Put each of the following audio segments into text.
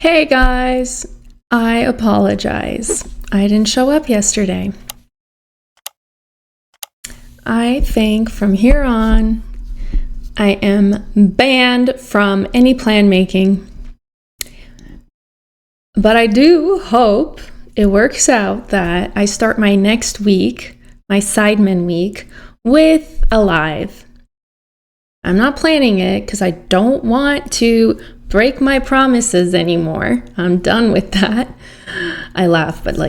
Hey guys, I apologize. I didn't show up yesterday. I think from here on, I am banned from any plan making. But I do hope it works out that I start my next week, my Sidemen week, with a live. I'm not planning it because I don't want to break my promises anymore. I'm done with that. I laugh, but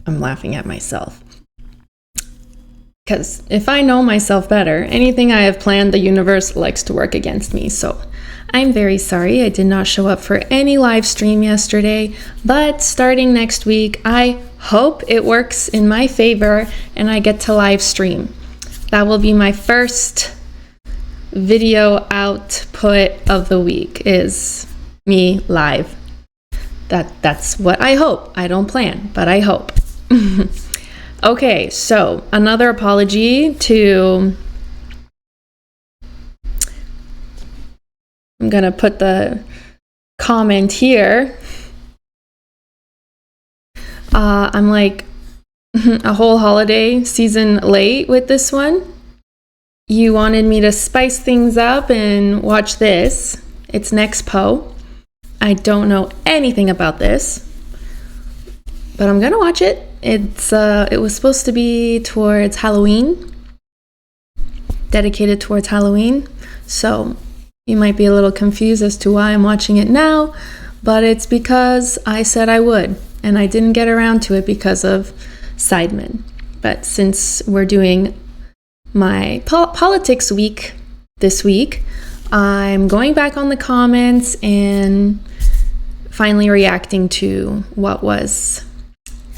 I'm laughing at myself. Because if I know myself better, anything I have planned, the universe likes to work against me. So I'm very sorry I did not show up for any live stream yesterday, but starting next week, I hope it works in my favor and I get to live stream. That will be my first video output of the week, is me live. That's what I hope. I don't plan, but I hope. Okay, so another apology to, I'm gonna put the comment here. I'm like a whole holiday season late with this one. You wanted me to spice things up and watch this. It's NEXPO. I don't know anything about this, but I'm gonna watch it. It was supposed to be towards Halloween, dedicated towards Halloween. So you might be a little confused as to why I'm watching it now, but it's because I said I would, and I didn't get around to it because of Sidemen. But since we're doing my politics week this week, I'm going back on the comments and finally reacting to what was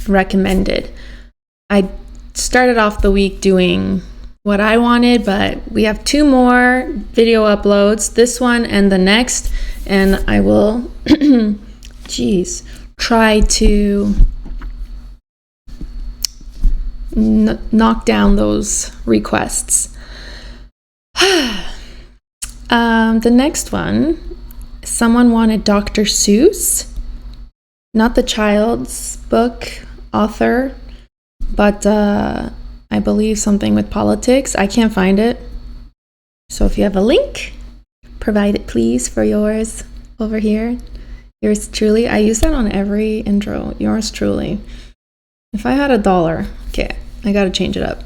recommended. I started off the week doing what I wanted, but we have 2 more video uploads, this one and the next, and I will try to knock down those requests. The next one, someone wanted Dr. Seuss, not the child's book author, but I believe something with politics. I can't find it. So if you have a link, provide it please for yours over here. Yours truly. I use that on every intro. Yours truly. If I had $1, okay, I gotta change it up.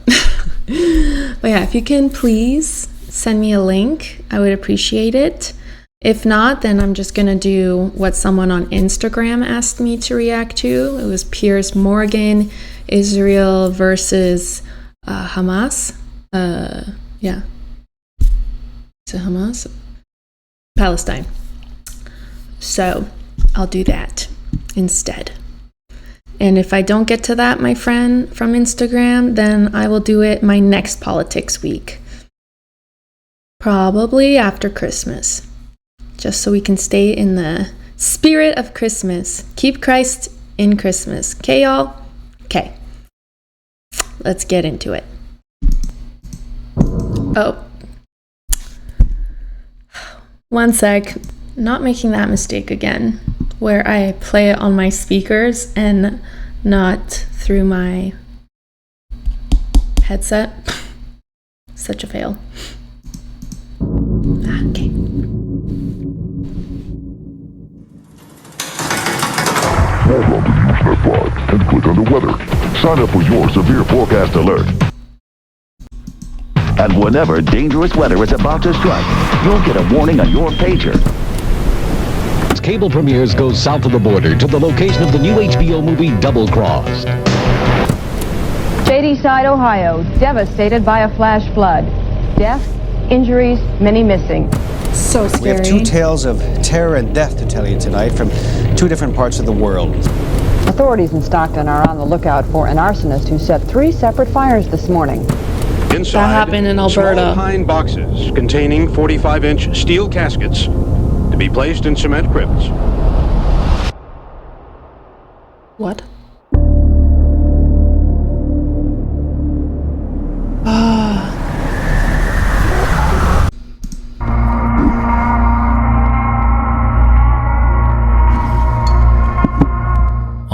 But yeah, if you can please send me a link, I would appreciate it. If not, then I'm just gonna do what someone on Instagram asked me to react to. It was Piers Morgan, Israel versus Hamas. Yeah. Is it Hamas? Palestine. So I'll do that instead. And if I don't get to that, my friend from Instagram, then I will do it my next politics week. Probably after Christmas. Just so we can stay in the spirit of Christmas. Keep Christ in Christmas. Okay, y'all? Okay. Let's get into it. Oh. One sec. Not making that mistake again, where I play it on my speakers and not through my headset. Such a fail. Okay. Log on to Usenet 5 and click on the weather. Sign up for your severe forecast alert. And whenever dangerous weather is about to strike, you'll get a warning on your pager. As cable premieres go south of the border to the location of the new HBO movie Double Crossed. Shadyside, Ohio, devastated by a flash flood. Death, injuries, many missing. So scary. We have 2 tales of terror and death to tell you tonight from 2 different parts of the world. Authorities in Stockton are on the lookout for an arsonist who set 3 separate fires this morning. Inside, that happened in Alberta. Small pine boxes containing 45-inch steel caskets to be placed in cement crypts. What?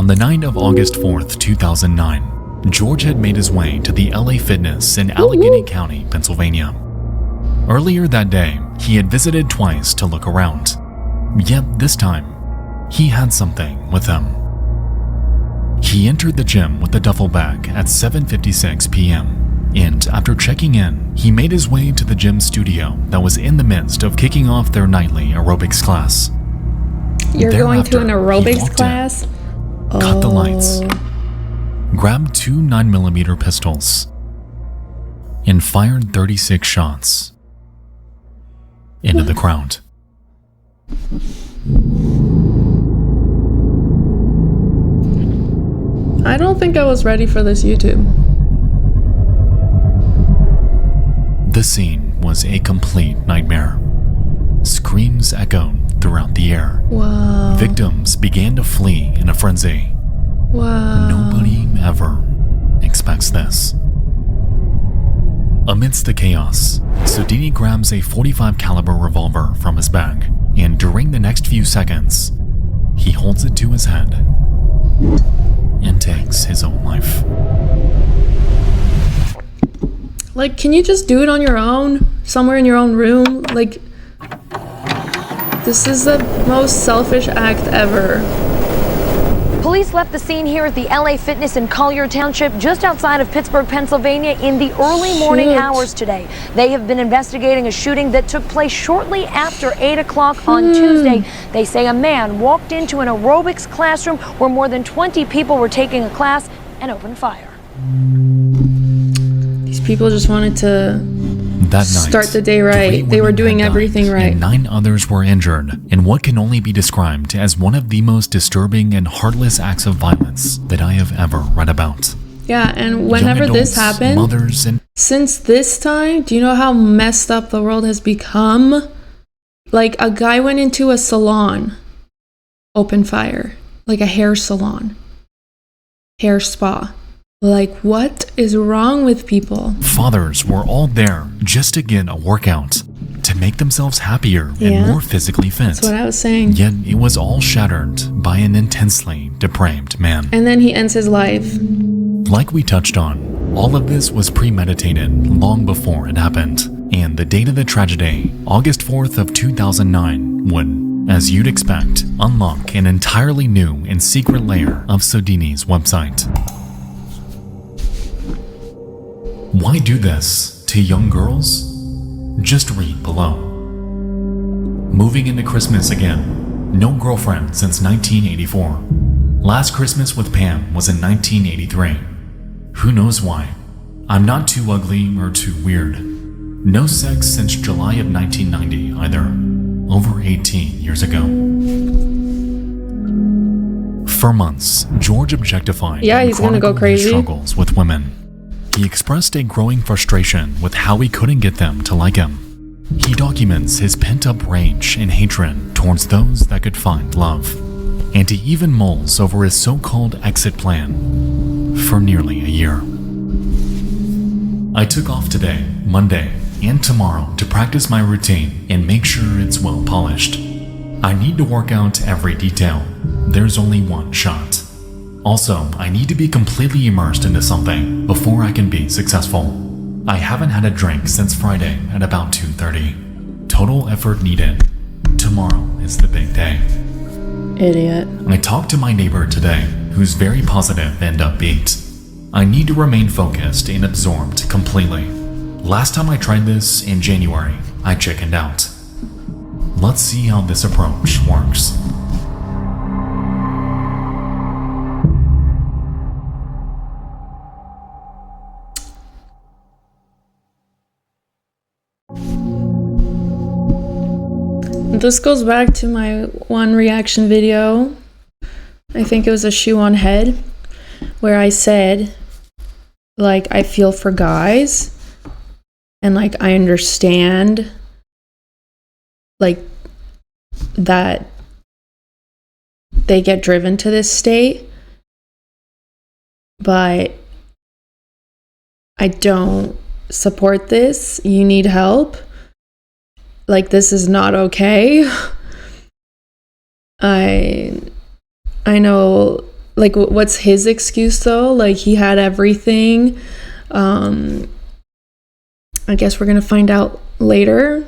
On the night of August 4th, 2009, George had made his way to the LA Fitness in Allegheny County, Pennsylvania. Earlier that day, he had visited twice to look around. Yet this time, he had something with him. He entered the gym with a duffel bag at 7:56 p.m. and after checking in, he made his way to the gym studio that was in the midst of kicking off their nightly aerobics class. You're going to an Thereafter, he aerobics walked class? in, cut the lights, grabbed two 9mm pistols, and fired 36 shots into the crowd. I don't think I was ready for this YouTube. The scene was a complete nightmare. Screams echoed throughout the air. Wow. Victims began to flee in a frenzy. Wow. Nobody ever expects this. Amidst the chaos, Sodini grabs a .45 caliber revolver from his bag, and during the next few seconds, he holds it to his head and takes his own life. Like, can you just do it on your own? Somewhere in your own room? Like, this is the most selfish act ever. Police left the scene here at the LA Fitness in Collier Township, just outside of Pittsburgh, Pennsylvania, in the early morning hours today. They have been investigating a shooting that took place shortly after 8 o'clock on Tuesday. They say a man walked into an aerobics classroom where more than 20 people were taking a class and opened fire. These people just wanted to That night, start the day right. 3 They were women doing had died everything right. And 9 others were injured in what can only be described as one of the most disturbing and heartless acts of violence that I have ever read about. Yeah, and whenever Young this adults, happened, mothers, and since this time, do you know how messed up the world has become? Like, a guy went into a salon, open fire, like a hair salon, hair spa. Like, what is wrong with people? fathers were all there just to get a workout, to make themselves happier and more physically fit. That's what I was saying. Yet it was all shattered by an intensely depraved man. And then he ends his life. Like we touched on, all of this was premeditated long before it happened, and the date of the tragedy, August 4th of 2009, would, as you'd expect, unlock an entirely new and secret layer of Sodini's website. Why do this to young girls? Just read below. Moving into Christmas again. No girlfriend since 1984. Last Christmas with Pam was in 1983. Who knows why? I'm not too ugly or too weird. No sex since July of 1990 either. Over 18 years ago. For months, George objectified and he's gonna go chronicled his crazy. struggles with women. He expressed a growing frustration with how he couldn't get them to like him. He documents his pent-up rage and hatred towards those that could find love. And he even mulls over his so-called exit plan for nearly a year. I took off today, Monday, and tomorrow to practice my routine and make sure it's well polished. I need to work out every detail. There's only one shot. Also, I need to be completely immersed into something before I can be successful. I haven't had a drink since Friday at about 2:30. Total effort needed. Tomorrow is the big day. Idiot. I talked to my neighbor today, who's very positive and upbeat. I need to remain focused and absorbed completely. Last time I tried this in January, I chickened out. Let's see how this approach works. This goes back to my one reaction video. I think it was a shoe on head, where I said, like, I feel for guys and like I understand like that they get driven to this state, but I don't support this. You need help. Like, this is not okay. I know like, what's his excuse though? Like, he had everything. I guess we're gonna find out later.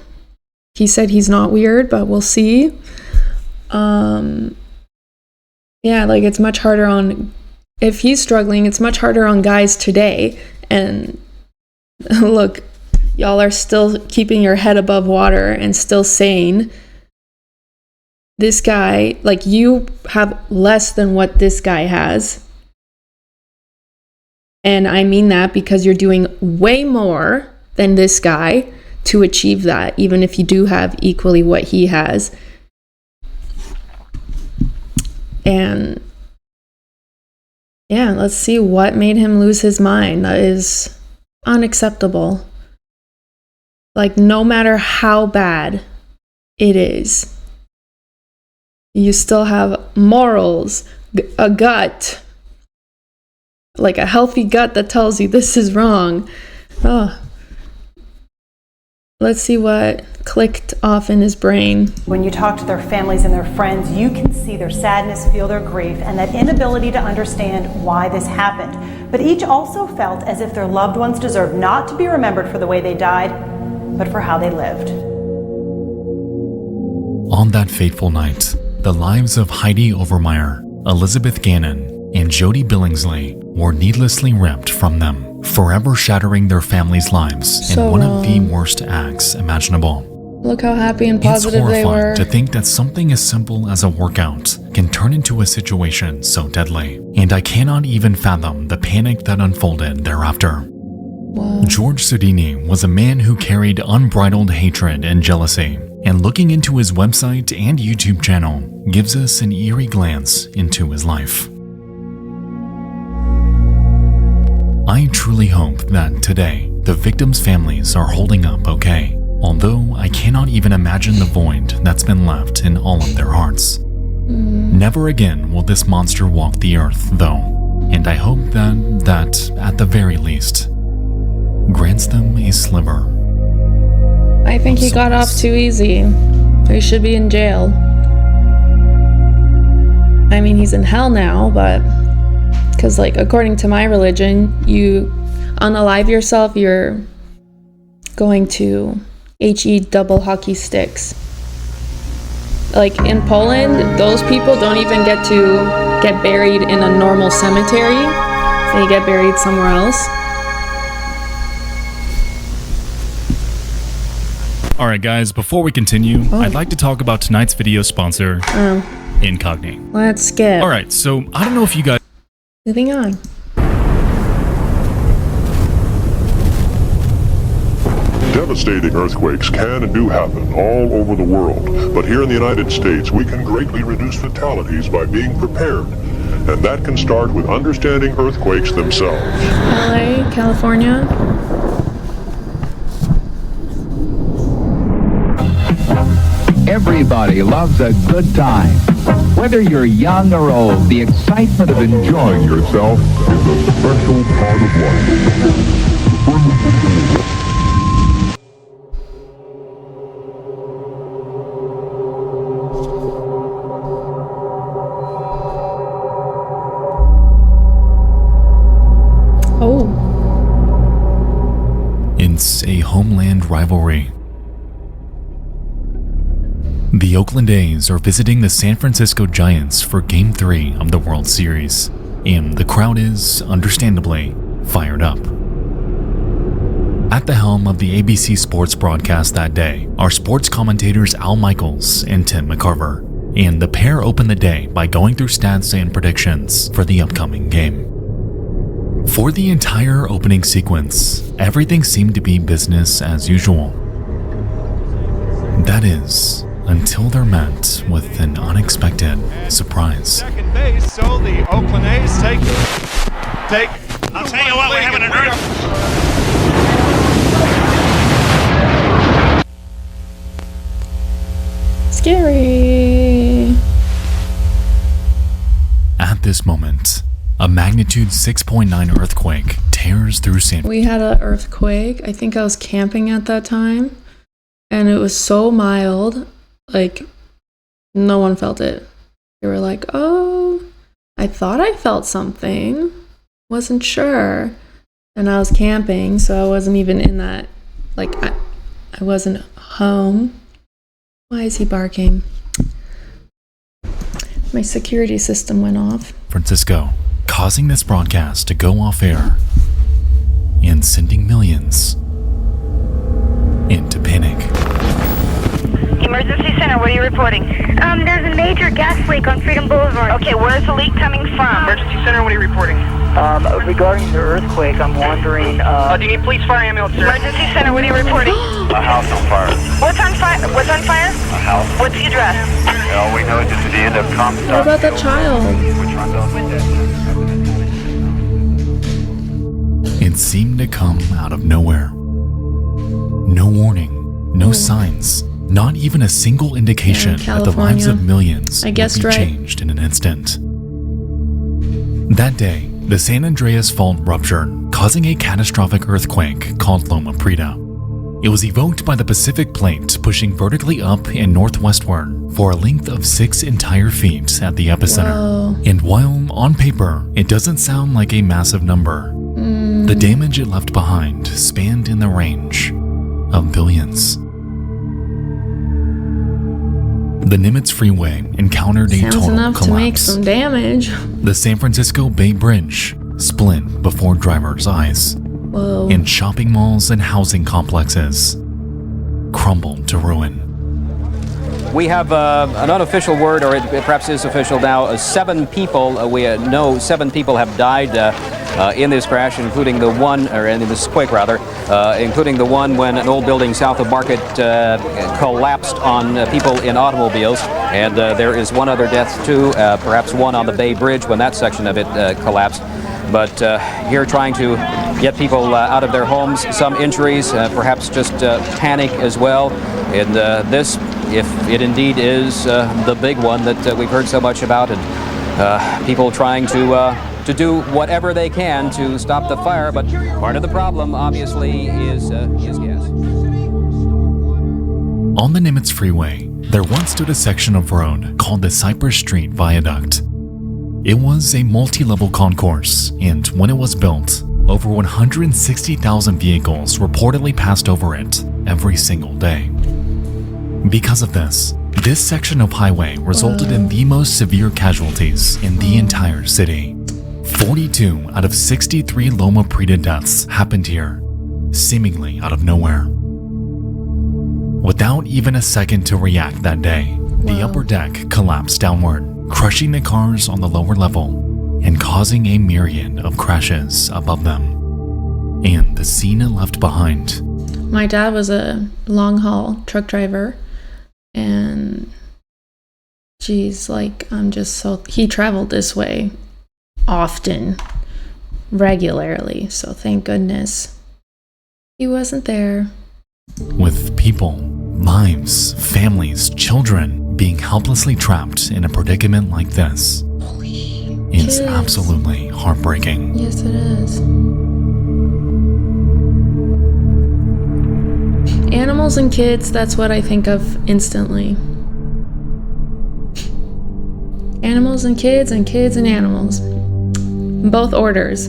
He said he's not weird, but we'll see. Yeah, like, it's much harder on, if he's struggling, it's much harder on guys today. And look, y'all are still keeping your head above water and still sane. This guy, like, you have less than what this guy has. And I mean that because you're doing way more than this guy to achieve that, even if you do have equally what he has. And yeah, let's see what made him lose his mind. That is unacceptable. Like, no matter how bad it is, you still have morals, a gut, like a healthy gut that tells you this is wrong. Oh, let's see what clicked off in his brain. When you talk to their families and their friends, you can see their sadness, feel their grief, and that inability to understand why this happened. But each also felt as if their loved ones deserved not to be remembered for the way they died, but for how they lived. On that fateful night, the lives of Heidi Overmeyer, Elizabeth Gannon, and Jody Billingsley were needlessly ripped from them, forever shattering their families' lives in one of the worst acts imaginable. Look how happy and positive they were. It's horrifying to think that something as simple as a workout can turn into a situation so deadly, and I cannot even fathom the panic that unfolded thereafter. Wow. George Sudini was a man who carried unbridled hatred and jealousy, and looking into his website and YouTube channel gives us an eerie glance into his life. I truly hope that today the victims' families are holding up okay, although I cannot even imagine the void that's been left in all of their hearts. Never again will this monster walk the earth, though, and I hope that at the very least, grants them a sliver. I think he got off too easy. He should be in jail. I mean, he's in hell now, but because, like, according to my religion, you unalive yourself, you're going to HE double hockey sticks. Like, in Poland, those people don't even get to get buried in a normal cemetery. They get buried somewhere else. Alright guys, before we continue, I'd like to talk about tonight's video sponsor, Incogni. Let's skip. Alright, so I don't know if you guys... Moving on. Devastating earthquakes can and do happen all over the world, but here in the United States, we can greatly reduce fatalities by being prepared, and that can start with understanding earthquakes themselves. LA, California. Everybody loves a good time. Whether you're young or old, the excitement of enjoying yourself Is a special part of life. Oh. It's a homeland rivalry. The Oakland A's are visiting the San Francisco Giants for Game 3 of the World Series, and the crowd is, understandably, fired up. At the helm of the ABC Sports broadcast that day are sports commentators Al Michaels and Tim McCarver, and the pair open the day by going through stats and predictions for the upcoming game. For the entire opening sequence, everything seemed to be business as usual. That is, until they're met with an unexpected surprise. Second base, so the Oakland A's take. I'll tell you what, we're having an earth. Scary. At this moment, a magnitude 6.9 earthquake tears through San Francisco. We had an earthquake. I think I was camping at that time, and it was so mild. Like, no one felt it. They were like, oh, I thought I felt something. Wasn't sure. And I was camping, so I wasn't even in that, like, I wasn't home. Why is he barking? My security system went off. Francisco, causing this broadcast to go off air and sending millions into panic. Emergency Center, what are you reporting? There's a major gas leak on Freedom Boulevard. Okay, where's the leak coming from? Emergency Center, what are you reporting? Regarding the earthquake, I'm wondering, do you need police, fire, ambulance, sir? Emergency Center, what are you reporting? A house on fire. What's on fire? What's on fire? A house. What's the address? All we know is it's the end of Comstock. What about the child? It seemed to come out of nowhere. No warning, no signs, not even a single indication that the lives of millions would be changed in an instant. That day, the San Andreas Fault ruptured, causing a catastrophic earthquake called Loma Prieta. It was evoked by the Pacific Plate pushing vertically up and northwestward for a length of 6 entire feet at the epicenter. Whoa. And while, on paper, it doesn't sound like a massive number, the damage it left behind spanned in the range of billions. The Nimitz Freeway encountered a total enough collapse. to make some damage. The San Francisco Bay Bridge split before drivers' eyes. Whoa. And shopping malls and housing complexes crumbled to ruin. We have an unofficial word, or it perhaps is official now. 7 people, we know 7 people have died in this crash, including the one, or in this quake rather, including the one when an old building south of Market collapsed on people in automobiles. And there is one other death too, perhaps one on the Bay Bridge when that section of it collapsed. But here trying to get people out of their homes, some injuries, perhaps just panic as well. And this, if it indeed is the big one that we've heard so much about, and people trying to do whatever they can to stop the fire. But part of the problem, obviously, is gas. On the Nimitz Freeway, there once stood a section of road called the Cypress Street Viaduct. It was a multi-level concourse, and when it was built, over 160,000 vehicles reportedly passed over it every single day. Because of this section of highway resulted in the most severe casualties in the entire city. 42 out of 63 Loma Prieta deaths happened here, seemingly out of nowhere. Without even a second to react that day, the upper deck collapsed downward, crushing the cars on the lower level and causing a myriad of crashes above them. And the scene it left behind. My dad was a long-haul truck driver, and geez, like, he traveled this way often, regularly, so thank goodness he wasn't there. With people, lives, families, children being helplessly trapped in a predicament like this is absolutely heartbreaking. Yes, it is. Animals and kids, that's what I think of instantly. Animals and kids and animals. In both orders.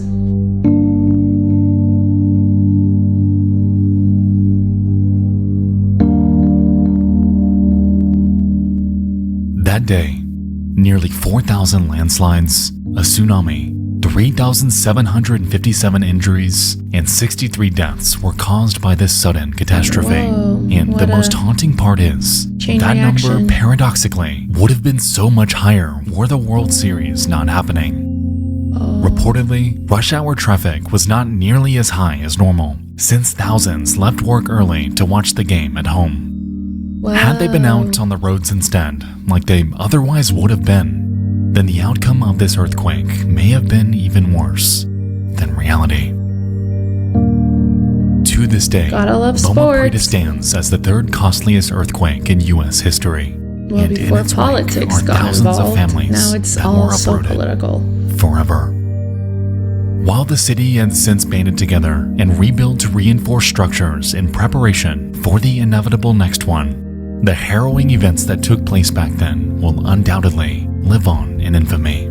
That day, nearly 4,000 landslides, a tsunami, 3,757 injuries, and 63 deaths were caused by this sudden catastrophe. Whoa, and the most haunting part is, that number paradoxically would have been so much higher were the World Series not happening. Reportedly, rush hour traffic was not nearly as high as normal, since thousands left work early to watch the game at home. Wow. Had they been out on the roads instead, like they otherwise would have been, then the outcome of this earthquake may have been even worse than reality. To this day, Loma Prieta stands as the 3rd costliest earthquake in U.S. history. Well, and before in its politics wake are got thousands involved, of families now it's that all were so uprooted political. forever. While the city has since banded together and rebuilt reinforced structures in preparation for the inevitable next one, the harrowing events that took place back then will undoubtedly live on in infamy.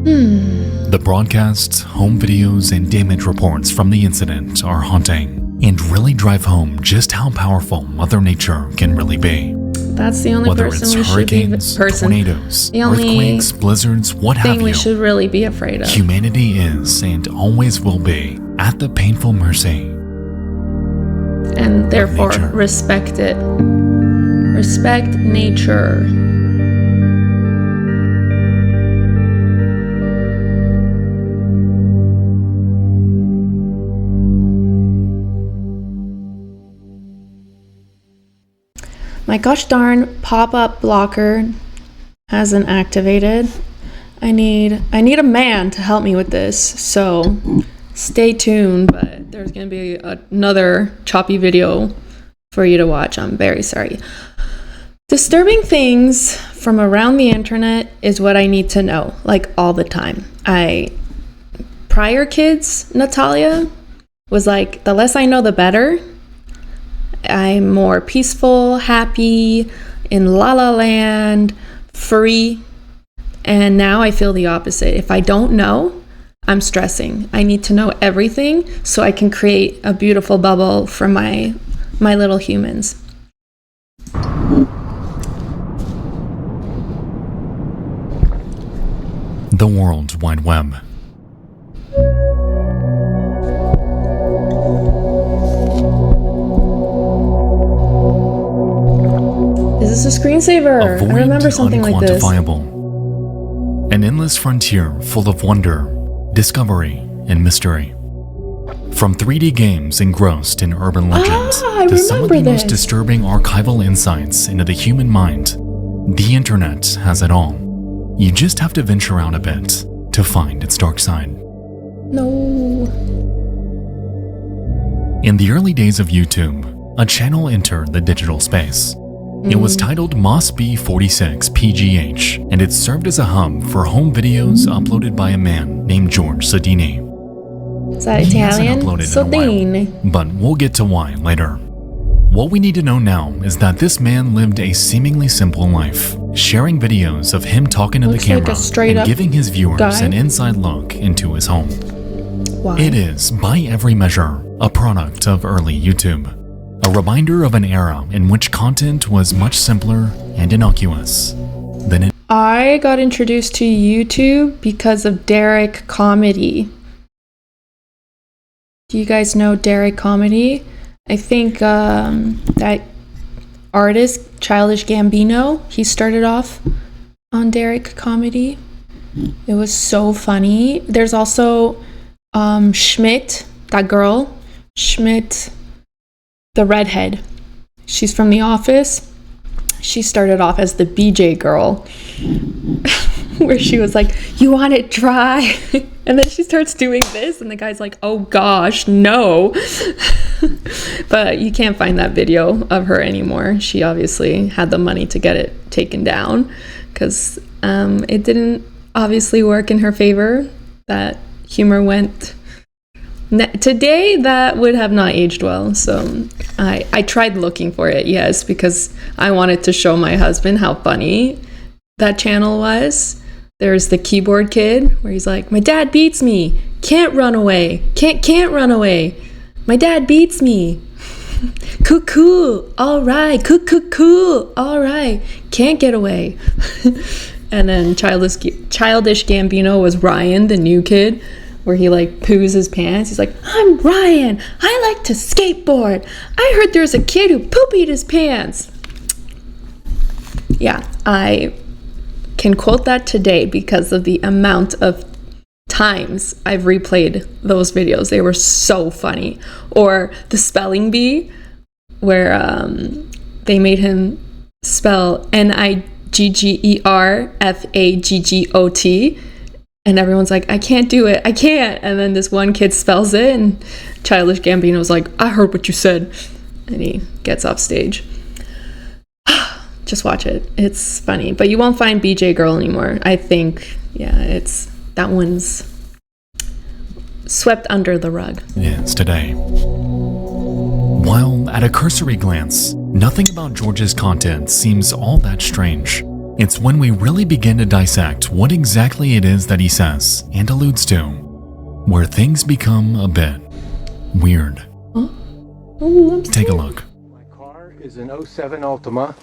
The broadcasts, home videos, and damage reports from the incident are haunting and really drive home just how powerful Mother Nature can really be. That's the only Whether person it's we should be tornadoes, the only earthquakes, blizzards, what have thing we you, should really be afraid of. humanity is and always will be at the painful mercy. And therefore, respect it. Respect nature. My gosh darn pop-up blocker hasn't activated. I need a man to help me with this, so stay tuned, but there's gonna be another choppy video for you to watch. I'm very sorry. Disturbing things from around the internet is what I need to know, like all the time. Prior kids, Natalia, was like, the less I know, the better. I'm more peaceful, happy, in La La Land, free. And now I feel the opposite. If I don't know, I'm stressing. I need to know everything so I can create a beautiful bubble for my little humans. The World Wide Web. Is this a screensaver? I remember something like this. Unquantifiable. An endless frontier full of wonder, discovery, and mystery. From 3D games engrossed in urban legends to some of the most disturbing archival insights into the human mind, the internet has it all. You just have to venture out a bit to find its dark side. No. In the early days of YouTube, a channel entered the digital space. It was titled MOSB46 PGH, and it served as a hub for home videos uploaded by a man named George Sodini. Is that He hasn't Italian? uploaded in a while, but we'll get to why later. What we need to know now is that this man lived a seemingly simple life, sharing videos of him talking to the camera and giving his viewers an inside look into his home. Why? It is, by every measure, a product of early YouTube. A reminder of an era in which content was much simpler and innocuous than it. I got introduced to YouTube because of Derek Comedy. Do you guys know Derek Comedy? I think that artist, Childish Gambino, he started off on Derek Comedy. It was so funny. There's also Schmidt, that girl, Schmidt, the redhead. She's from The Office. She started off as the BJ girl, where she was like, "You want it dry?" And then she starts doing this, and the guy's like, "Oh gosh, no." But you can't find that video of her anymore. She obviously had the money to get it taken down, because it didn't obviously work in her favor. That humor went... Today, that would have not aged well. So I tried looking for it, yes, because I wanted to show my husband how funny that channel was. There's the keyboard kid where he's like, "My dad beats me, can't run away, can't run away, my dad beats me, cool, all right, cool, all right, can't get away." And then Childish Gambino was Ryan, the new kid, where he like poos his pants. He's like, "I'm Ryan, I like to skateboard, I heard there's a kid who poopied his pants." Yeah, I can quote that today because of the amount of times I've replayed those videos. They were so funny. Or the spelling bee, where they made him spell NIGGERFAGGOT, and everyone's like, "I can't do it, I can't." And then this one kid spells it, and Childish Gambino's like, "I heard what you said," and he gets off stage. Just watch it. It's funny. But you won't find BJ Girl anymore. I think, yeah, that one's swept under the rug. Is today. While at a cursory glance, nothing about George's content seems all that strange. It's when we really begin to dissect what exactly it is that he says and alludes to, where things become a bit weird. Take a look. My car is an 07 Altima.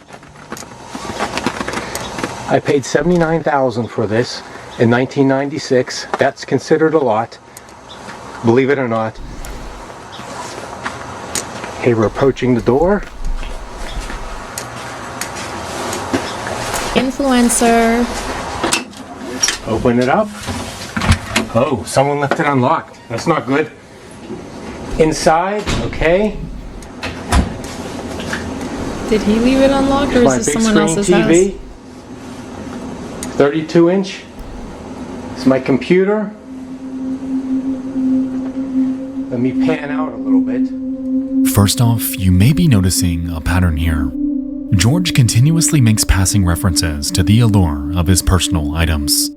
I paid $79,000 for this in 1996. That's considered a lot, believe it or not. Okay, we're approaching the door. Influencer. Open it up. Oh, someone left it unlocked. That's not good. Inside, okay. Did he leave it unlocked, or is this someone else's TV, house? 32-inch. It's my computer. Let me pan out a little bit. First off, you may be noticing a pattern here. George continuously makes passing references to the allure of his personal items.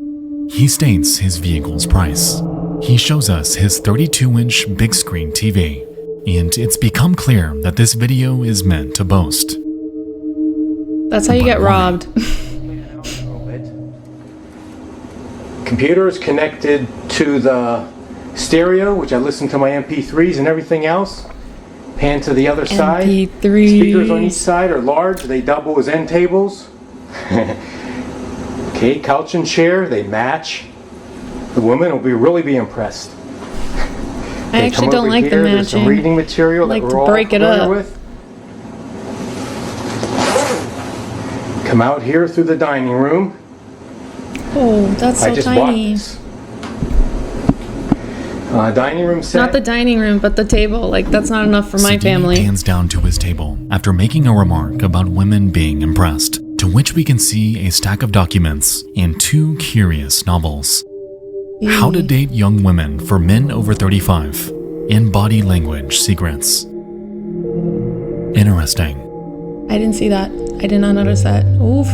He states his vehicle's price. He shows us his 32-inch big screen TV, and it's become clear that this video is meant to boast. That's how you get robbed. Computer is connected to the stereo, which I listen to my MP3s and everything else. Pan to the other side. MP3s. Speakers on each side are large. They double as end tables. Okay, couch and chair, they match. The woman will really be impressed. I actually don't like the matching. There's some reading material that we're all familiar with. Come out here through the dining room. Oh, that's so tiny. Dining room set. Not the dining room, but the table. Like, that's not enough for my family. Hands down to his table after making a remark about women being impressed, to which we can see a stack of documents and 2 curious novels. How to Date Young Women for Men Over 35 and Body Language Secrets. Interesting. I didn't see that. I did not notice that. Oof.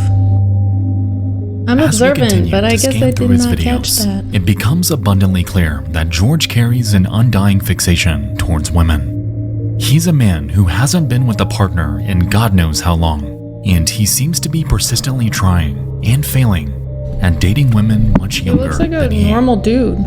I'm observant, but I guess I did not catch that. It becomes abundantly clear that George carries an undying fixation towards women. He's a man who hasn't been with a partner in God knows how long, and he seems to be persistently trying and failing at dating women much younger than he. He looks like a normal dude.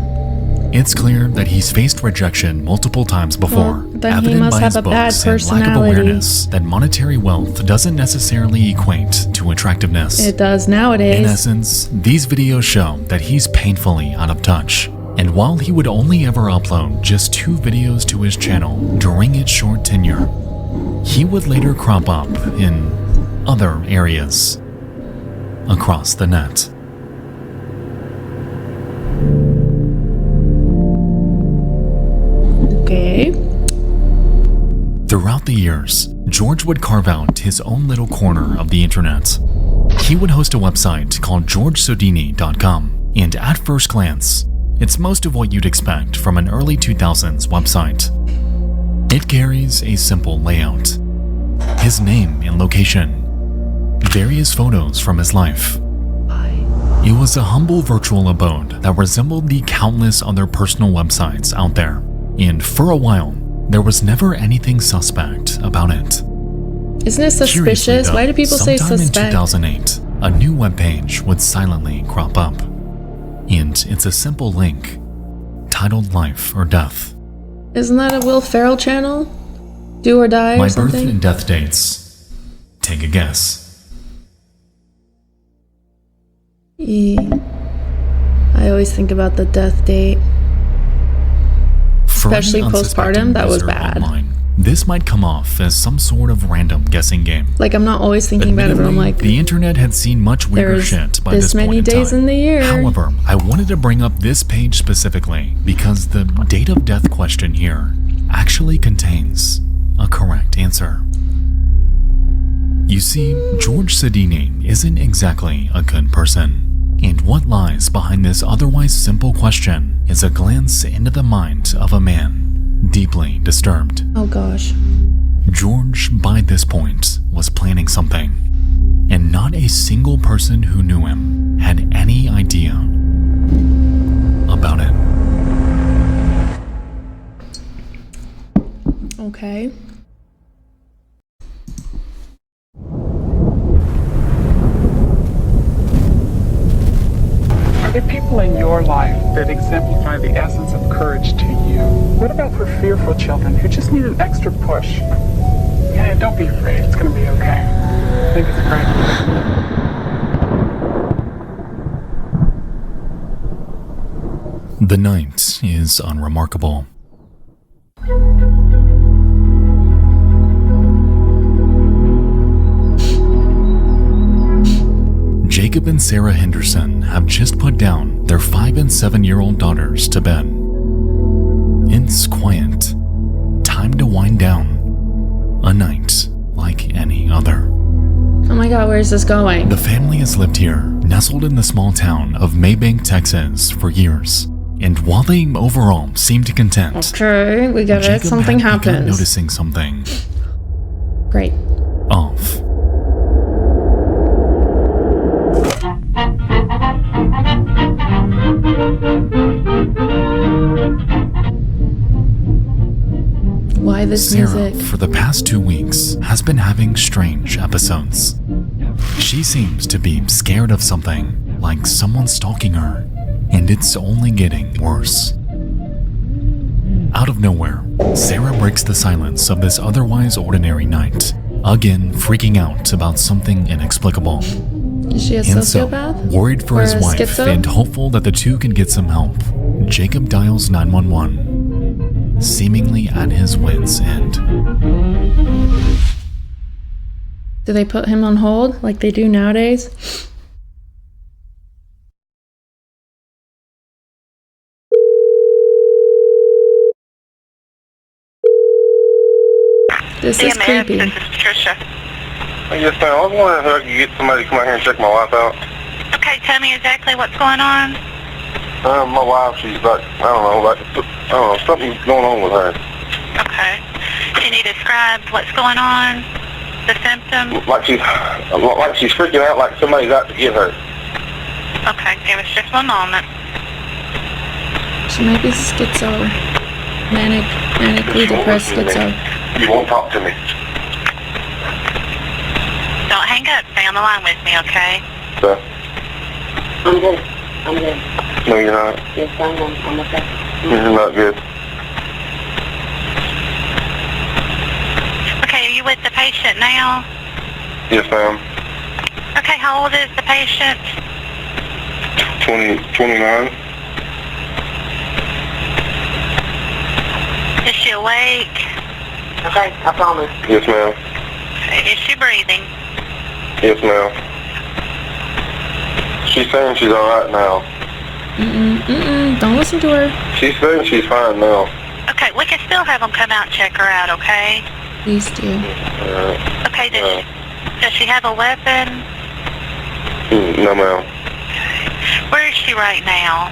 It's clear that he's faced rejection multiple times before, then he must have a bad personality. And lack of awareness that monetary wealth doesn't necessarily equate to attractiveness. It does nowadays. In essence, these videos show that he's painfully out of touch. And while he would only ever upload just 2 videos to his channel during its short tenure, he would later crop up in other areas across the net. Okay. Throughout the years, George would carve out his own little corner of the internet. He would host a website called georgesodini.com, and at first glance, it's most of what you'd expect from an early 2000s website. It carries a simple layout, his name and location, various photos from his life. It was a humble virtual abode that resembled the countless other personal websites out there. And for a while, there was never anything suspect about it. Isn't it suspicious? Why do people say suspect? Sometime in 2008, a new webpage would silently crop up. And it's a simple link titled Life or Death. Isn't that a Will Ferrell channel? Do or Die or something? My birth and death dates. Take a guess. I always think about the death date. Especially postpartum, that was bad. Online, this might come off as some sort of random guessing game. Like, I'm not always thinking about it, but I'm like, the internet had seen much weirder shit by this point in time. This many days in the year. However, I wanted to bring up this page specifically because the date of death question here actually contains a correct answer. You see, George Sodini isn't exactly a good person. And what lies behind this otherwise simple question is a glance into the mind of a man deeply disturbed. Oh gosh. George, by this point, was planning something, and not a single person who knew him had any idea about it. Okay. your life that exemplify the essence of courage to you? What about for fearful children who just need an extra push? Yeah, don't be afraid. It's going to be okay. I think it's great. The night is unremarkable. Jacob and Sarah Henderson have just put down their 5- and 7-year-old daughters to bed. It's quiet. Time to wind down. A night like any other. Oh my god, where's this going? The family has lived here, nestled in the small town of Maybank, Texas, for years. And while they overall seem to content, okay, we get Jacob it. Something had begun happens. noticing something Great. off. Why this Sarah, music? for the past 2 weeks, has been having strange episodes. She seems to be scared of something, like someone stalking her, and it's only getting worse. Out of nowhere, Sarah breaks the silence of this otherwise ordinary night, again freaking out about something inexplicable. Is she a And so, sociopath? worried for Or his a wife schizo? and hopeful that the two can get some help, Jacob dials 911, seemingly at his wit's end. Do they put him on hold like they do nowadays? This is creepy. This is Patricia. Yes, ma'am. I was wondering if I could get somebody to come out here and check my wife out. Okay, tell me exactly what's going on. My wife, she's like, I don't know, something's going on with her. Okay. Can you describe what's going on? The symptoms? Like she's freaking out like somebody's out to get her. Okay, give us just one moment. She might be schizo. Manically depressed schizo. You won't talk to me. Don't hang up. Stay on the line with me, okay? Okay. I'm good. I'm good. No, you're not. Yes, I'm okay. You're not good. Okay, are you with the patient now? Yes, ma'am. Okay, how old is the patient? 29. Is she awake? Okay, I promise. Yes, ma'am. Is she breathing? Yes, ma'am. She's saying she's alright now. Don't listen to her. She's saying she's fine now. Okay, we can still have them come out and check her out, okay? Please do. Okay, does she have a weapon? No, ma'am. Where is she right now?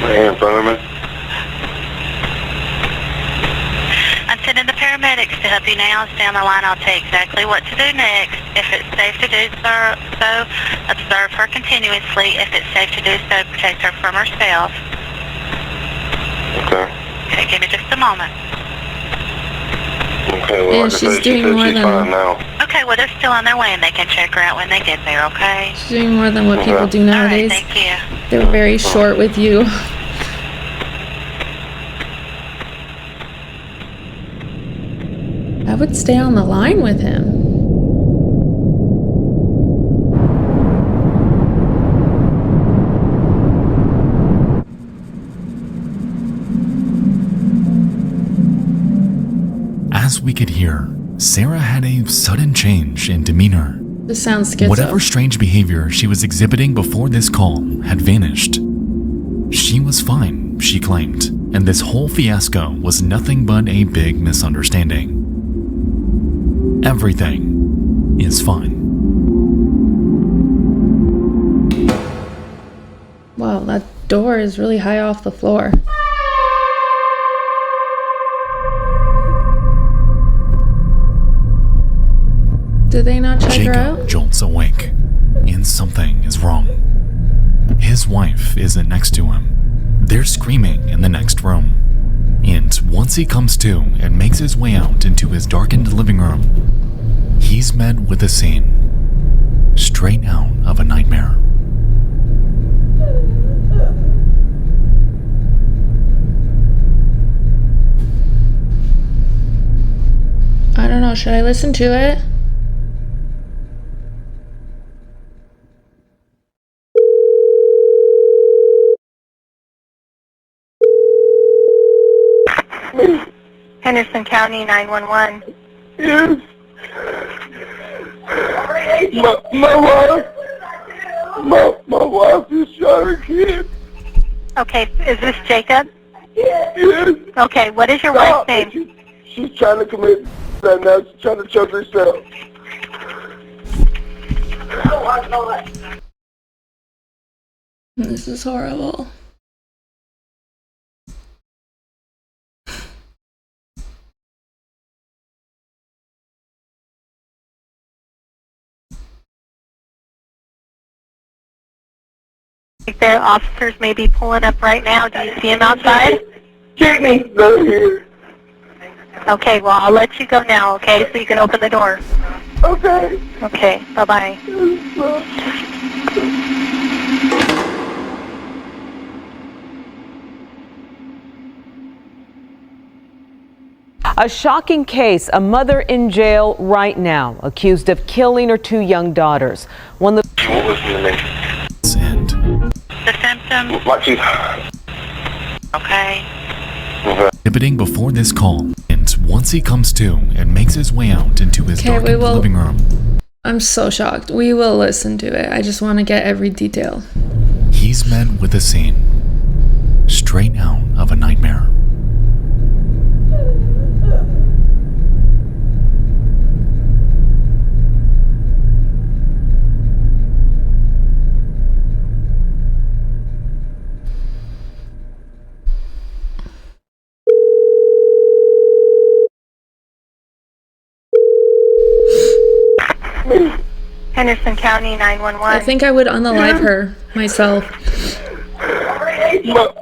Right here in front of me. I'm sending the paramedics to help you now. Stay on the line. I'll tell you exactly what to do next. If it's safe to do so, observe her continuously. If it's safe to do so, protect her from herself. Okay. Okay, give me just a moment. Okay, well, And she's doing more she's than- fine now. Okay, well, they're still on their way, and they can check her out when they get there, okay? She's doing more than what people do nowadays. All right, thank you. They're very short with you. I would stay on the line with him. As we could hear, Sarah had a sudden change in demeanor. This sounds schizo. Whatever strange behavior she was exhibiting before this call had vanished. She was fine, she claimed, and this whole fiasco was nothing but a big misunderstanding. Everything is fine. Wow, that door is really high off the floor. Did they not check her out? Jacob jolts awake, and something is wrong. His wife isn't next to him. They're screaming in the next room. And once he comes to and makes his way out into his darkened living room, he's met with a scene straight out of a nightmare. know. Should I listen to it? Henderson County 911. Yes. My wife just shot her kid. Okay, is this Jacob? Yes. Okay, what is your wife's name? She's trying to commit that now. She's trying to choke herself. This is horrible. The officers may be pulling up right now. Do you see him outside? Take me. They're here. Okay, well, I'll let you go now, okay, so you can open the door. Okay. Okay, bye-bye. A shocking case, a mother in jail right now, accused of killing her 2 young daughters. One of The symptoms? Okay. Exhibiting before this call, and once he comes to and makes his way out into his darkened living room, I'm so shocked. We will listen to it. I just want to get every detail. he's met with a scene straight out of a nightmare. Henderson County 911. I think I would unalive her myself.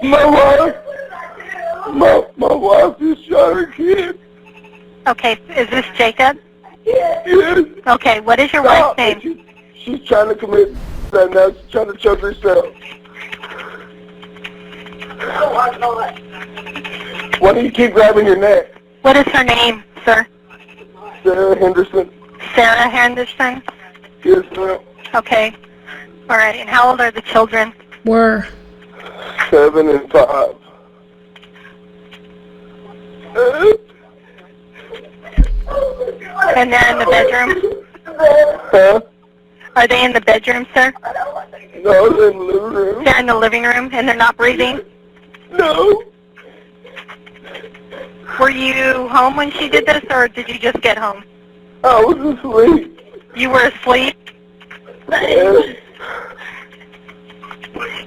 My wife just shot her kid. Okay, is this Jacob? Yes. Okay, what is your wife's name? She's trying to commit that now. She's trying to choke herself. Why do you keep grabbing your neck? What is her name, sir? Sarah Henderson. Sarah Henderson? Yes, ma'am. Okay. All right, and how old are the children? Were 7 and 5. And they're in the bedroom? Huh? Are they in the bedroom, sir? No, they're in the living room. They're in the living room and they're not breathing? No. Were you home when she did this, or did you just get home? I was asleep. You were asleep? Yes.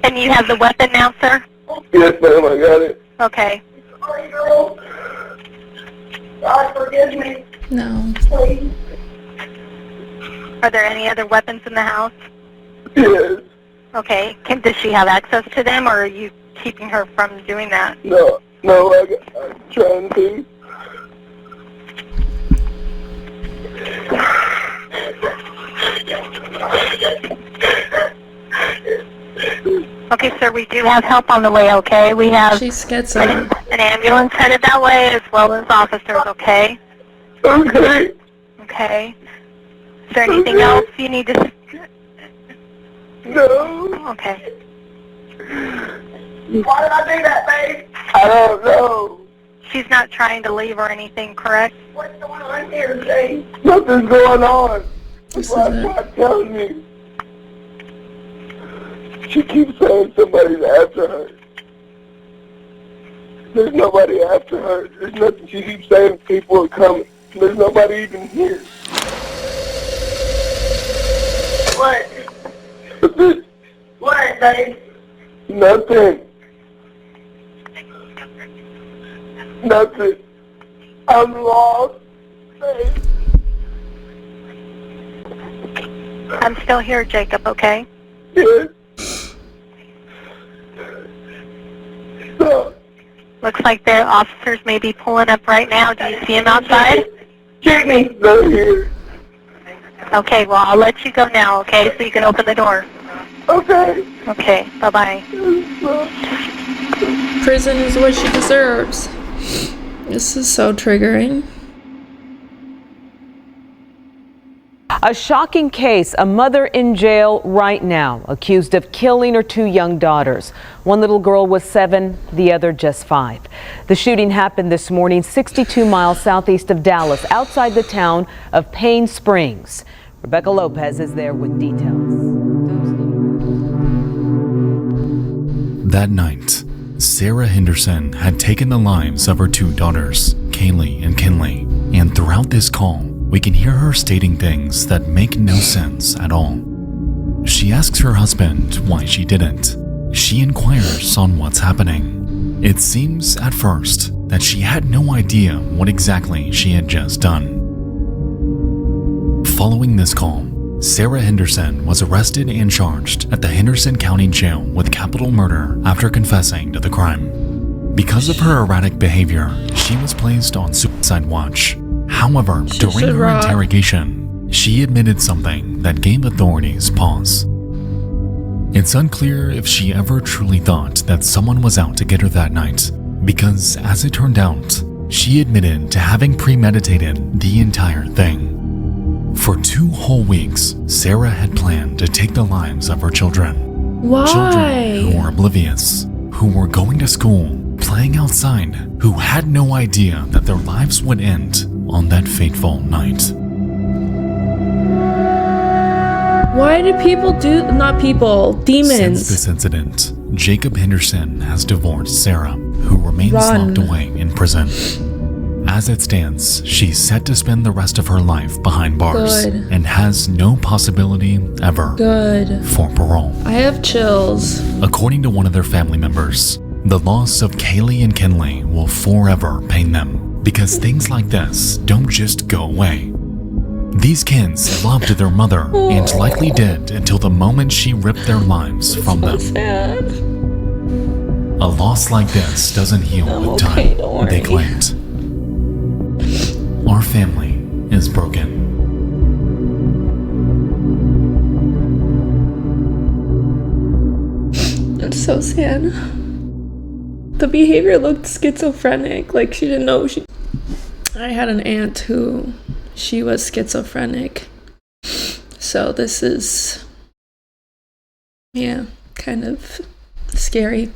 And you have the weapon now, sir? Yes, ma'am, I got it. Okay. God forgive me. no. Please. Are there any other weapons in the house? Yes. Okay. Does she have access to them, or are you keeping her from doing that? No, I'm trying to. Okay, sir, we do have help on the way, okay? We have She's schizo. an ambulance headed that way, as well as officers, okay? Okay. Okay. Is there anything else you need to... No. Okay. Why did I do that, babe? I don't know. She's not trying to leave or anything, correct? What's going on here, Jay? Nothing's going on. That's why I'm telling you. She keeps saying somebody's after her. There's nobody after her. There's nothing. She keeps saying people are coming. There's nobody even here. What? What, babe? Nothing. Nothing. I'm lost, babe. I'm still here, Jacob, okay? Yes. Looks like the officers may be pulling up right now. Do you see them outside? Take me. They're here. Okay, well, I'll let you go now, okay, so you can open the door. Okay. Okay, bye-bye. Prison is what she deserves. This is so triggering. A shocking case, a mother in jail right now, accused of killing her 2 young daughters. One little girl was 7, the other just 5. The shooting happened this morning 62 miles southeast of Dallas, outside the town of Payne Springs. Rebecca Lopez is there with details. That night, Sarah Henderson had taken the lives of her 2 daughters, Kaylee and Kinley, and throughout this call, we can hear her stating things that make no sense at all. She asks her husband why she didn't. She inquires on what's happening. It seems at first that she had no idea what exactly she had just done. Following this call, Sarah Henderson was arrested and charged at the Henderson County Jail with capital murder after confessing to the crime. Because of her erratic behavior, she was placed on suicide watch. However, during her interrogation, she admitted something that gave authorities pause. It's unclear if she ever truly thought that someone was out to get her that night, because as it turned out, she admitted to having premeditated the entire thing. For 2 whole weeks, Sarah had planned to take the lives of her children. Why? Children who were oblivious, who were going to school, playing outside, who had no idea that their lives would end on that fateful night. Why do people do, not people, demons? Since this incident, Jacob Henderson has divorced Sarah, who remains locked away in prison. As it stands, she's set to spend the rest of her life behind bars and has no possibility ever for parole. I have chills. According to one of their family members, the loss of Kaylee and Kinley will forever pain them because things like this don't just go away. These kids loved their mother and likely did until the moment she ripped their lives from them. Sad. A loss like this doesn't heal with time, they claimed. Our family is broken. It's so sad. The behavior looked schizophrenic, like she didn't know she... I had an aunt who, she was schizophrenic. So this is, yeah, kind of scary.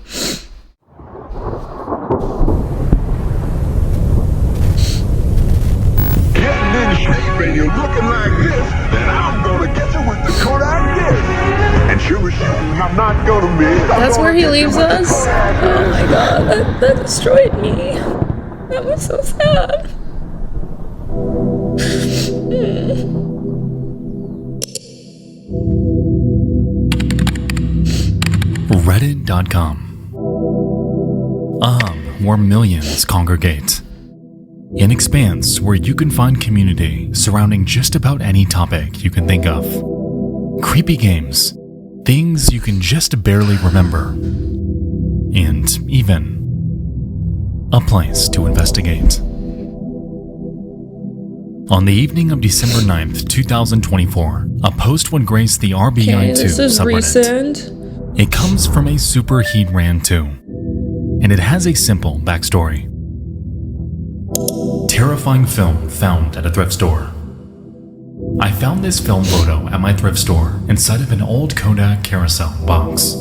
Getting in shape and you're looking like this, then I'm gonna get you with the Kodak disc. And sure as shit, I'm not gonna miss. That's where he leaves us? Oh my god, that destroyed me. That was so sad. Reddit.com. Where millions congregate. An expanse where you can find community surrounding just about any topic you can think of. Creepy games, things you can just barely remember, and even a place to investigate. On the evening of December 9th, 2024, a post would grace the RBI2 subreddit. Recent. It comes from a superheat ran 2, and it has a simple backstory. Terrifying film found at a thrift store. I found this film photo at my thrift store inside of an old Kodak carousel box.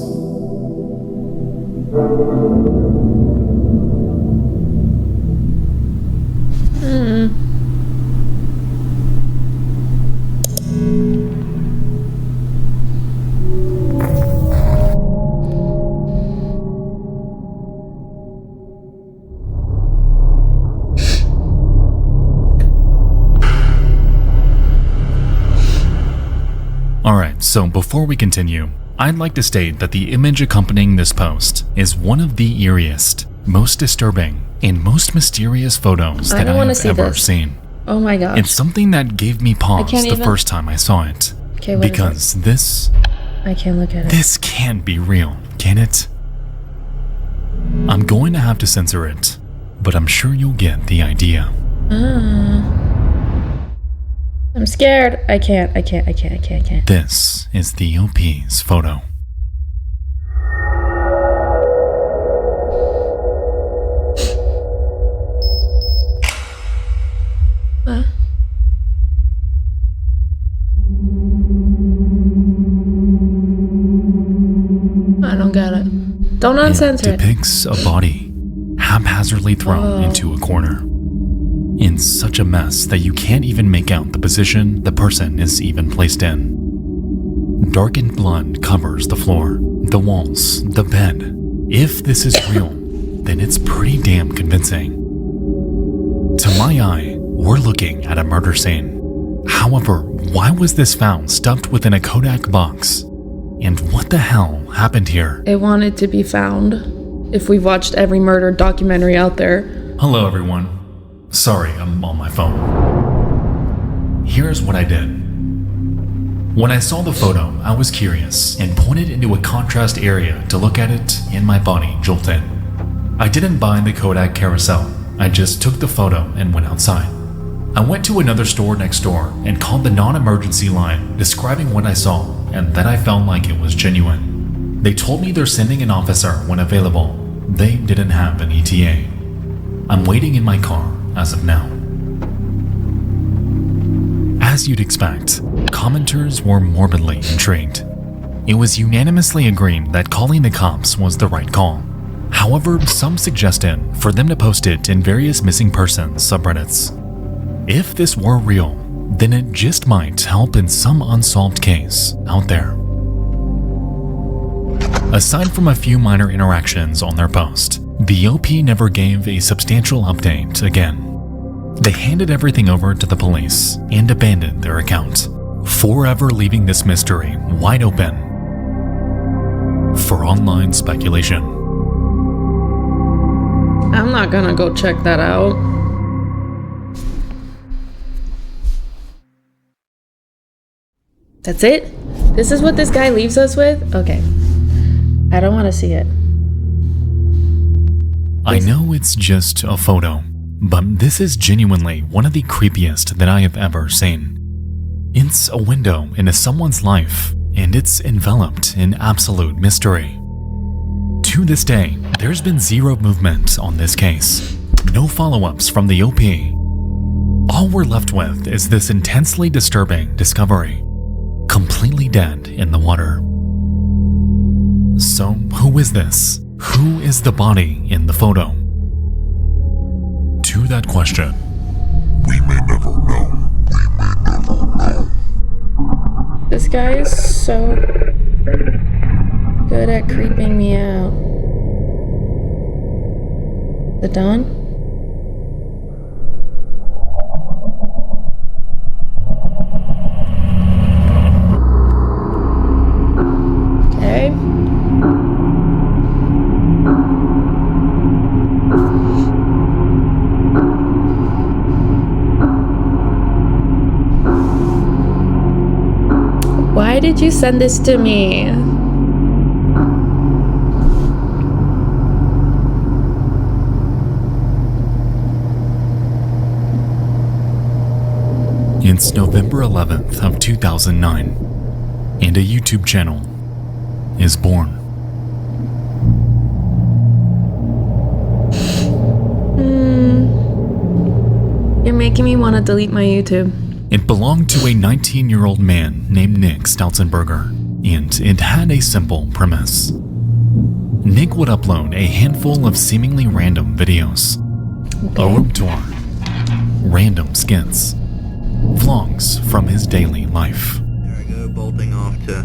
Alright, so before we continue, I'd like to state that the image accompanying this post is one of the eeriest, most disturbing, and most mysterious photos that I have ever seen. Oh my gosh. It's something that gave me pause the first time I saw it. Okay, because this... I can't look at it. This can't be real, can it? I'm going to have to censor it, but I'm sure you'll get the idea. I'm scared. I can't. This is the OP's photo. at it. Don't uncensor it. Depicts a body haphazardly thrown into a corner, in such a mess that you can't even make out the position the person is even placed in. Darkened blood covers the floor, the walls, the bed. If this is real, then it's pretty damn convincing. To my eye, we're looking at a murder scene. However, why was this found stuffed within a Kodak box? And what the hell happened here? It wanted to be found. If we've watched every murder documentary out there. Hello everyone. Sorry, I'm on my phone. Here's what I did. When I saw the photo, I was curious and pointed into a contrast area to look at it, and my body jolted. I didn't buy the Kodak carousel. I just took the photo and went outside. I went to another store next door and called the non-emergency line, describing what I saw and that I felt like it was genuine. They told me they're sending an officer when available. They didn't have an ETA. I'm waiting in my car as of now. As you'd expect, commenters were morbidly intrigued. It was unanimously agreed that calling the cops was the right call. However, some suggested for them to post it in various missing persons subreddits. If this were real, then it just might help in some unsolved case out there. Aside from a few minor interactions on their post, the OP never gave a substantial update again. They handed everything over to the police and abandoned their account, forever leaving this mystery wide open for online speculation. I'm not gonna go check that out. That's it? This is what this guy leaves us with? Okay. I don't want to see it. I know it's just a photo, but this is genuinely one of the creepiest that I have ever seen. It's a window into someone's life, and it's enveloped in absolute mystery. To this day, there's been zero movement on this case. No follow-ups from the OP. All we're left with is this intensely disturbing discovery. Completely dead in the water. So, who is this? Who is the body in the photo? To that question, we may never know. We may never know. This guy is so good at creeping me out. The Don? Okay. Why did you send this to me? It's November 11th of 2009, and a YouTube channel is born. You're making me want to delete my YouTube. It belonged to a 19-year-old man named Nick Stauzenberger, and it had a simple premise. Nick would upload a handful of seemingly random videos, a room tour, random skits, vlogs from his daily life. There I go, bolting off to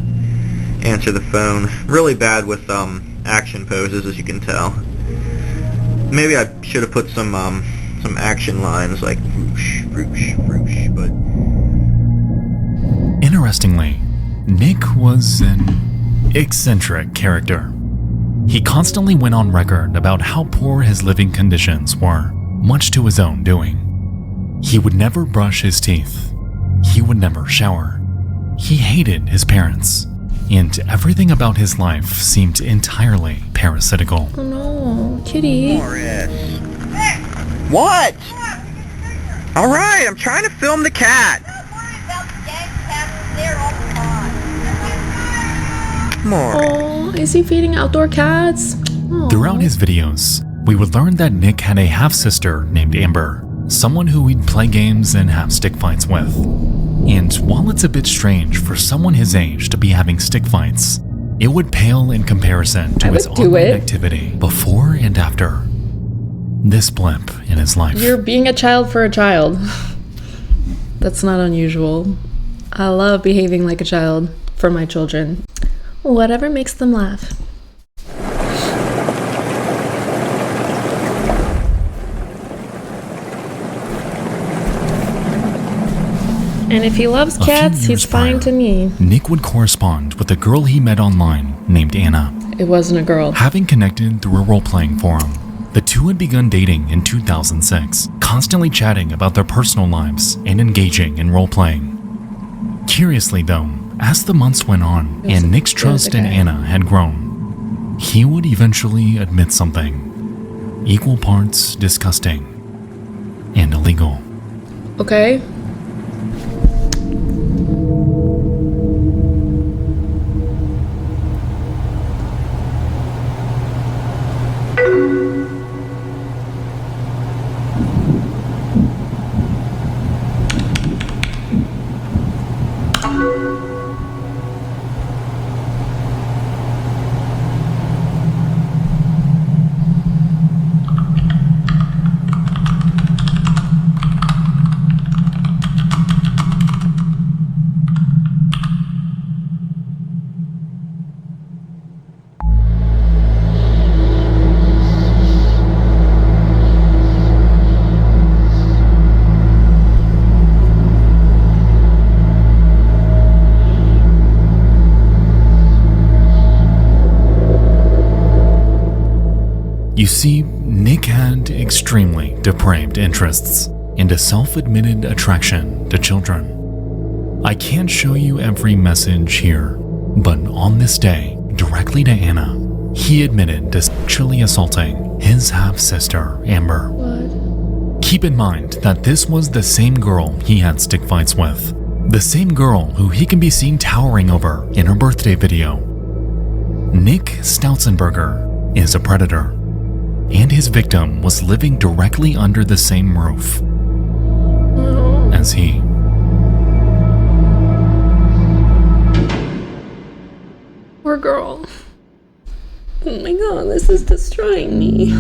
answer the phone. Really bad with action poses, as you can tell. Maybe I should have put some action lines like whoosh, whoosh, whoosh, but... Interestingly, Nick was an eccentric character. He constantly went on record about how poor his living conditions were, much to his own doing. He would never brush his teeth. He would never shower. He hated his parents, and everything about his life seemed entirely parasitical. Oh no, kitty. Morris. What? Alright, I'm trying to film the cat. More. Oh, is he feeding outdoor cats? Aww. Throughout his videos, we would learn that Nick had a half-sister named Amber, someone who he'd play games and have stick fights with. And while it's a bit strange for someone his age to be having stick fights, It would pale in comparison to his online activity before and after this blip in his life. You're being a child for a child. That's not unusual. I love behaving like a child for my children. Whatever makes them laugh. And if he loves cats, he's fine to me. Nick would correspond with a girl he met online named Anna. It wasn't a girl. Having connected through a role-playing forum, the two had begun dating in 2006, constantly chatting about their personal lives and engaging in role-playing. Curiously though, as the months went on and Nick's trust in Anna had grown, he would eventually admit something equal parts disgusting and illegal. Okay. You see, Nick had extremely depraved interests and a self-admitted attraction to children. I can't show you every message here, but on this day, directly to Anna, he admitted to sexually assaulting his half-sister, Amber. What? Keep in mind that this was the same girl he had stick fights with. The same girl who he can be seen towering over in her birthday video. Nick Stautzenberger is a predator, and his victim was living directly under the same roof as he. Poor girl. Oh my god, this is destroying me.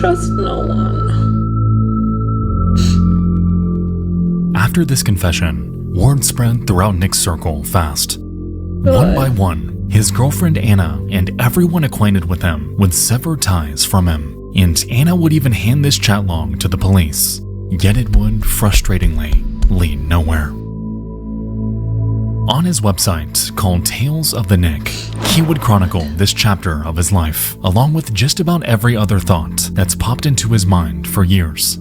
Trust no one. After this confession, word spread throughout Nick's circle fast. One by one, his girlfriend Anna and everyone acquainted with him would sever ties from him, and Anna would even hand this chat log to the police, yet it would frustratingly lead nowhere. On his website, called Tales of the Nick, he would chronicle this chapter of his life, along with just about every other thought that's popped into his mind for years.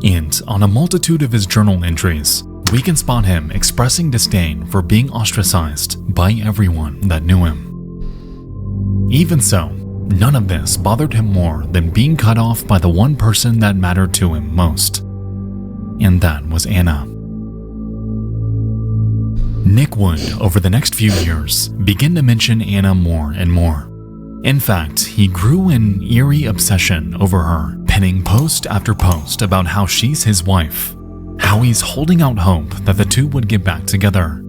And on a multitude of his journal entries, we can spot him expressing disdain for being ostracized by everyone that knew him. Even so, none of this bothered him more than being cut off by the one person that mattered to him most, and that was Anna. Nick would, over the next few years, begin to mention Anna more and more. In fact, he grew an eerie obsession over her, penning post after post about how she's his wife, how he's holding out hope that the two would get back together,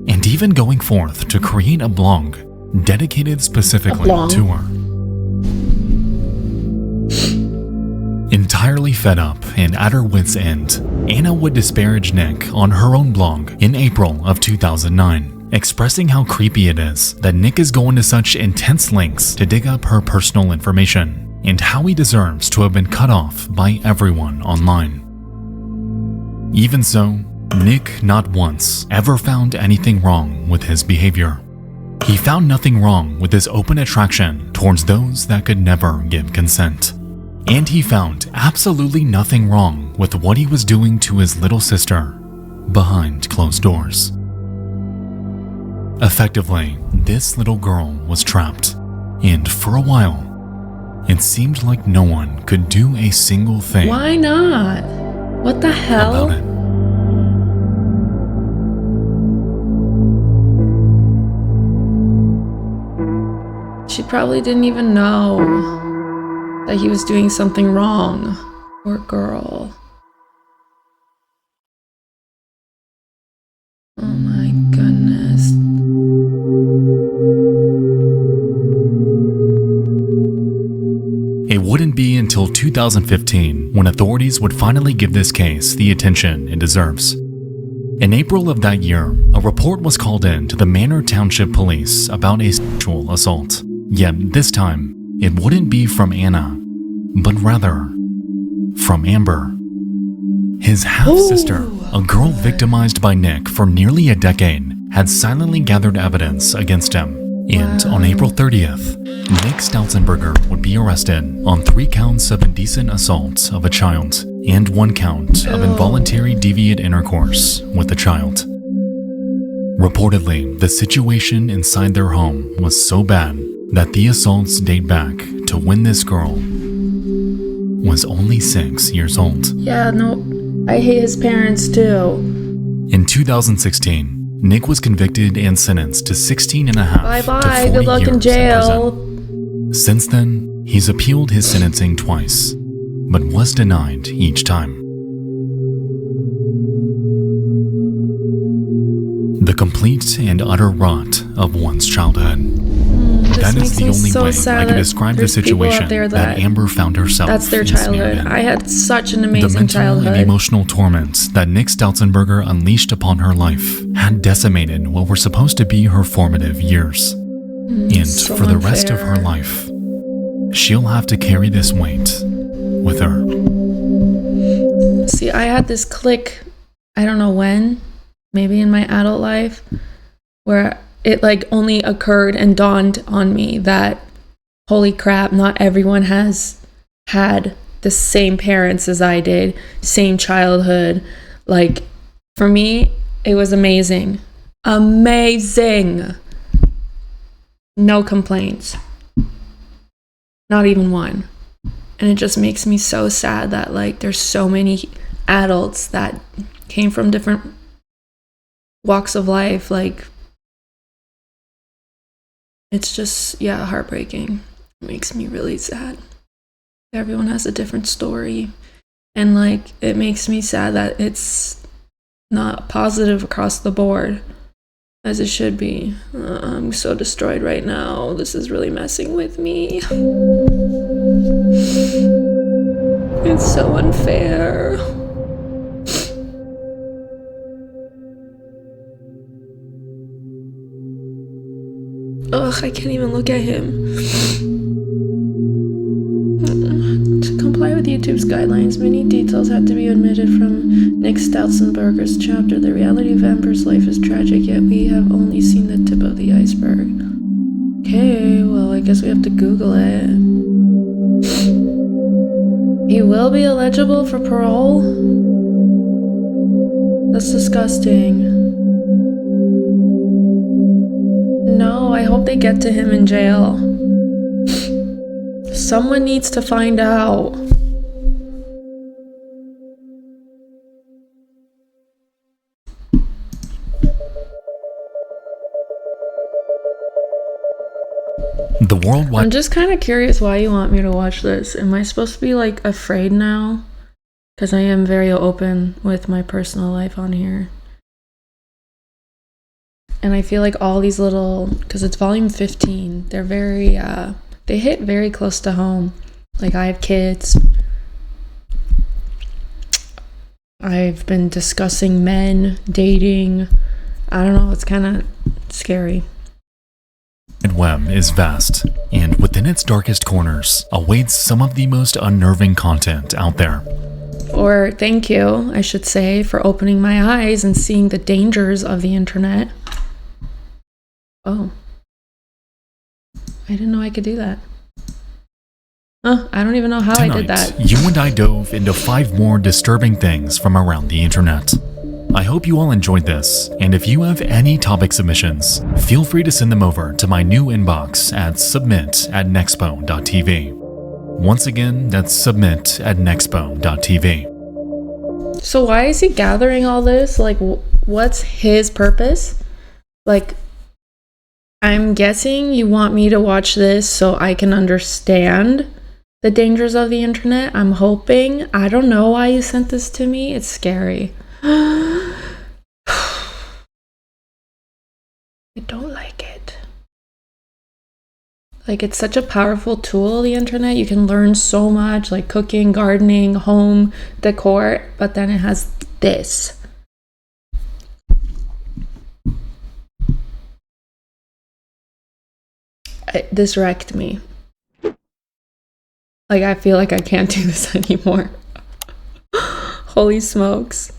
and even going forth to create a blog dedicated specifically to her. Entirely fed up and at her wit's end, Anna would disparage Nick on her own blog in April of 2009, expressing how creepy it is that Nick is going to such intense lengths to dig up her personal information, and how he deserves to have been cut off by everyone online. Even so, Nick not once ever found anything wrong with his behavior. He found nothing wrong with his open attraction towards those that could never give consent. And he found absolutely nothing wrong with what he was doing to his little sister behind closed doors. Effectively, this little girl was trapped, and for a while, it seemed like no one could do a single thing. Why not? What the hell? About it. She probably didn't even know that he was doing something wrong. Poor girl. Oh my wouldn't be until 2015 when authorities would finally give this case the attention it deserves. In April of that year, a report was called in to the Manor Township Police about a sexual assault. Yet this time, it wouldn't be from Anna, but rather from Amber. His half-sister, a girl victimized by Nick for nearly a decade, had silently gathered evidence against him. And on April 30th, Nick Stautzenberger would be arrested on 3 counts of indecent assault of a child and 1 count of involuntary deviant intercourse with a child. Reportedly, the situation inside their home was so bad that the assaults date back to when this girl was only 6 years old. Yeah, no, I hate his parents too. In 2016, Nick was convicted and sentenced to 16 and a half Bye-bye, to 40 good luck in years jail. prison. Since then, he's appealed his sentencing twice, but was denied each time. The complete and utter rot of one's childhood. That is the only way I can describe the situation that Amber found herself. That's their childhood. I had such an amazing The mental childhood. and emotional torments that Nick Stautzenberger unleashed upon her life had decimated what were supposed to be her formative years. And so for the rest of her life, she'll have to carry this weight with her. See, I had this click, I don't know when, maybe in my adult life, where it like only occurred and dawned on me that, holy crap, not everyone has had the same parents as I did, same childhood. Like, for me, it was amazing. Amazing. No complaints. Not even one. And it just makes me so sad that like there's so many adults that came from different walks of life. Like, it's just, yeah, heartbreaking. It makes me really sad. Everyone has a different story. And like, it makes me sad that it's not positive across the board as it should be. I'm so destroyed right now. This is really messing with me. It's so unfair. Ugh, I can't even look at him. To comply with YouTube's guidelines, many details had to be omitted from Nick Stautzenberger's chapter. The reality of Amber's life is tragic, yet we have only seen the tip of the iceberg. Okay, well, I guess we have to Google it. He will be eligible for parole? That's disgusting. No, I hope they get to him in jail. Someone needs to find out. The worldwide. I'm just kind of curious why you want me to watch this. Am I supposed to be like afraid now? Because I am very open with my personal life on here. And I feel like all these little, because it's volume 15, they're very, they hit very close to home. Like, I have kids. I've been discussing men, dating. I don't know, it's kind of scary. The web is vast, and within its darkest corners awaits some of the most unnerving content out there. Or thank you, I should say, for opening my eyes and seeing the dangers of the internet. Oh. I didn't know I could do that. I don't even know how Tonight, I did that. You and I dove into 5 more disturbing things from around the internet. I hope you all enjoyed this, and if you have any topic submissions, feel free to send them over to my new inbox at submit@nexpo.tv. Once again, that's submit@nexpo.tv. So why is he gathering all this? Like, what's his purpose? Like, I'm guessing you want me to watch this so I can understand the dangers of the internet. I'm hoping. I don't know why you sent this to me. It's scary. I don't like it. Like, it's such a powerful tool, the internet. You can learn so much, like cooking, gardening, home decor, but then it has this. This wrecked me. Like, I feel like I can't do this anymore. Holy smokes.